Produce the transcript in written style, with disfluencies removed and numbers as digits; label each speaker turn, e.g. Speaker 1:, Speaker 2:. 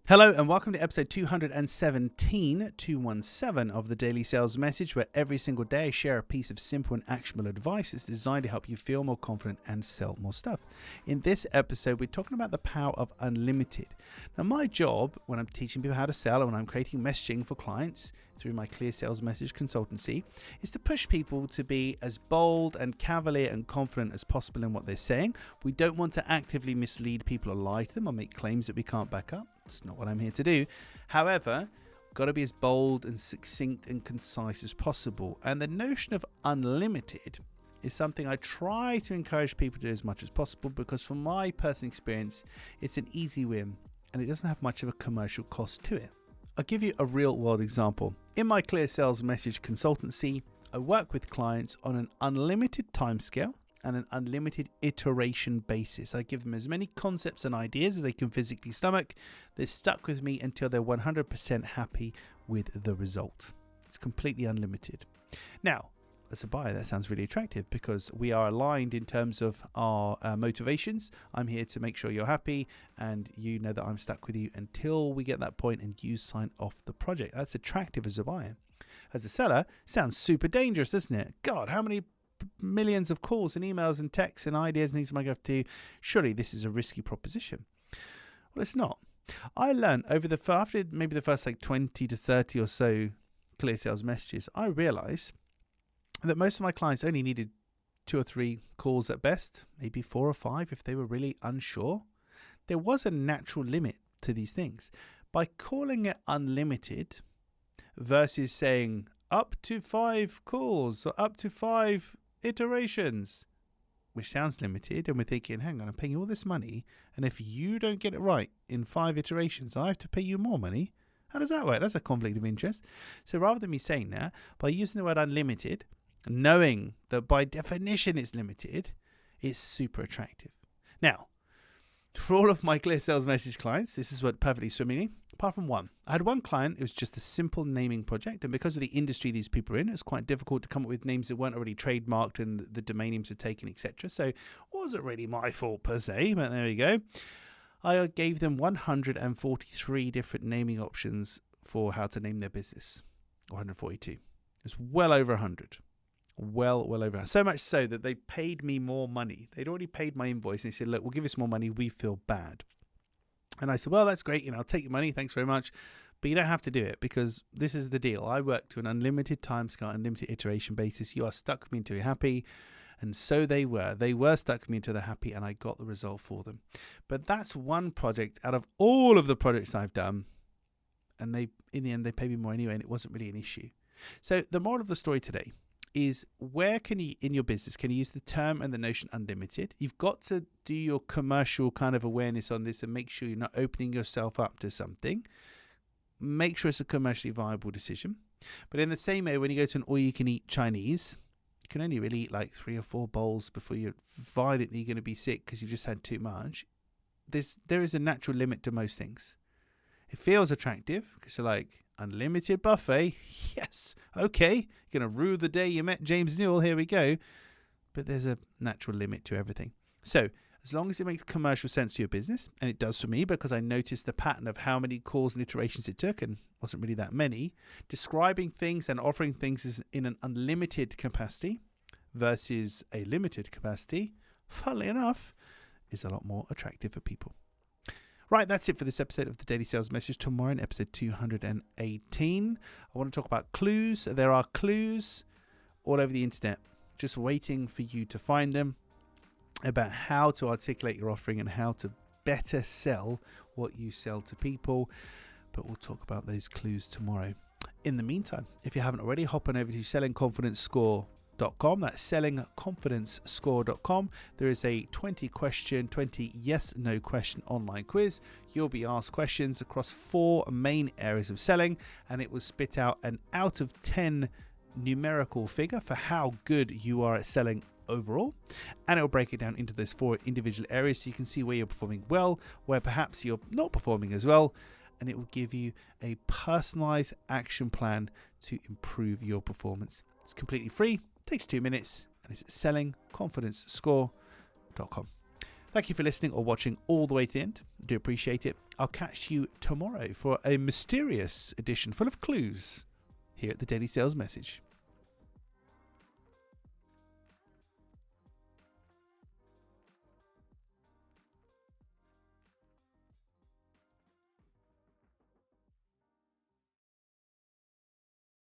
Speaker 1: Hello and welcome to episode 217 of the Daily Sales Message, where every single day I share a piece of simple and actionable advice that's designed to help you feel more confident and sell more stuff. In this episode, we're talking about the power of unlimited. Now, my job when I'm teaching people how to sell and when I'm creating messaging for clients through my Clear Sales Message consultancy is to push people to be as bold and cavalier and confident as possible in what they're saying. We don't want to actively mislead people or lie to them or make claims that we can't back up. It's not what I'm here to do. However, got to be as bold and succinct and concise as possible. And the notion of unlimited is something I try to encourage people to do as much as possible, because from my personal experience, it's an easy win and it doesn't have much of a commercial cost to it. I'll give you a real world example. In my Clear Sales Message consultancy, I work with clients on an unlimited timescale and an unlimited iteration basis. I give them as many concepts and ideas as they can physically stomach. They're stuck with me until they're 100% happy with the result. It's completely unlimited. Now, as a buyer, that sounds really attractive because we are aligned in terms of our motivations. I'm here to make sure you're happy, and you know that I'm stuck with you until we get that point and you sign off the project. That's attractive as a buyer. As a seller, sounds super dangerous, doesn't it? God, how many millions of calls and emails and texts and ideas and things am I going to have to do? Surely this is a risky proposition. Well, it's not. I learned after maybe the first 20 to 30 or so Clear Sales Messages, I realized that most of my clients only needed 2 or 3 calls at best, maybe 4 or 5 if they were really unsure. There was a natural limit to these things. By calling it unlimited versus saying up to 5 calls or up to 5 iterations, which sounds limited, and we're thinking, hang on, I'm paying you all this money, and if you don't get it right in 5 iterations, I have to pay you more money. How does that work? That's a conflict of interest. So rather than me saying that, by using the word unlimited, knowing that by definition it's limited, it's super attractive. Now, for all of my Clear Sales Message clients, this is what perfectly swimmingly, apart from one. I had one client, it was just a simple naming project, and because of the industry these people are in, it's quite difficult to come up with names that weren't already trademarked and the domain names were taken, etc. So it wasn't really my fault per se, but there we go. I gave them 143 different naming options for how to name their business. 142. It's well over 100. Well over. So much so that they paid me more money. They'd already paid my invoice, and they said, look, we'll give us more money. We feel bad. And I said, well, that's great. I'll take your money. Thanks very much. But you don't have to do it, because this is the deal. I work to an unlimited timescale, unlimited iteration basis. You are stuck with me until you're happy. And so they were. They were stuck with me until they're happy, and I got the result for them. But that's one project out of all of the projects I've done. And in the end, they paid me more anyway, and it wasn't really an issue. So the moral of the story today is, where can you, in your business, can you use the term and the notion unlimited? You've got to do your commercial kind of awareness on this and make sure you're not opening yourself up to something. Make sure it's a commercially viable decision. But in the same way, when you go to an all-you-can-eat Chinese, you can only really eat 3 or 4 bowls before you're violently going to be sick because you just had too much. There is a natural limit to most things. It feels attractive because you're like, unlimited buffet, yes, okay, you're going to rue the day you met James Newell, here we go. But there's a natural limit to everything. So as long as it makes commercial sense to your business, and it does for me because I noticed the pattern of how many calls and iterations it took, and wasn't really that many, describing things and offering things is in an unlimited capacity versus a limited capacity, funnily enough, is a lot more attractive for people. Right, that's it for this episode of the Daily Sales Message. Tomorrow in episode 218, I want to talk about clues. There are clues all over the internet, just waiting for you to find them, about how to articulate your offering and how to better sell what you sell to people. But we'll talk about those clues tomorrow. In the meantime, if you haven't already, hop on over to sellingconfidencescore.com. That's sellingconfidencescore.com. There is a 20 yes/no question online quiz. You'll be asked questions across 4 main areas of selling, and it will spit out an out of 10 numerical figure for how good you are at selling overall, and it will break it down into those 4 individual areas so you can see where you're performing well, where perhaps you're not performing as well, and it will give you a personalized action plan to improve your performance. It's completely free. Takes 2 minutes, and it's at sellingconfidencescore.com. Thank you for listening or watching all the way to the end. I do appreciate it. I'll catch you tomorrow for a mysterious edition full of clues here at the Daily Sales Message.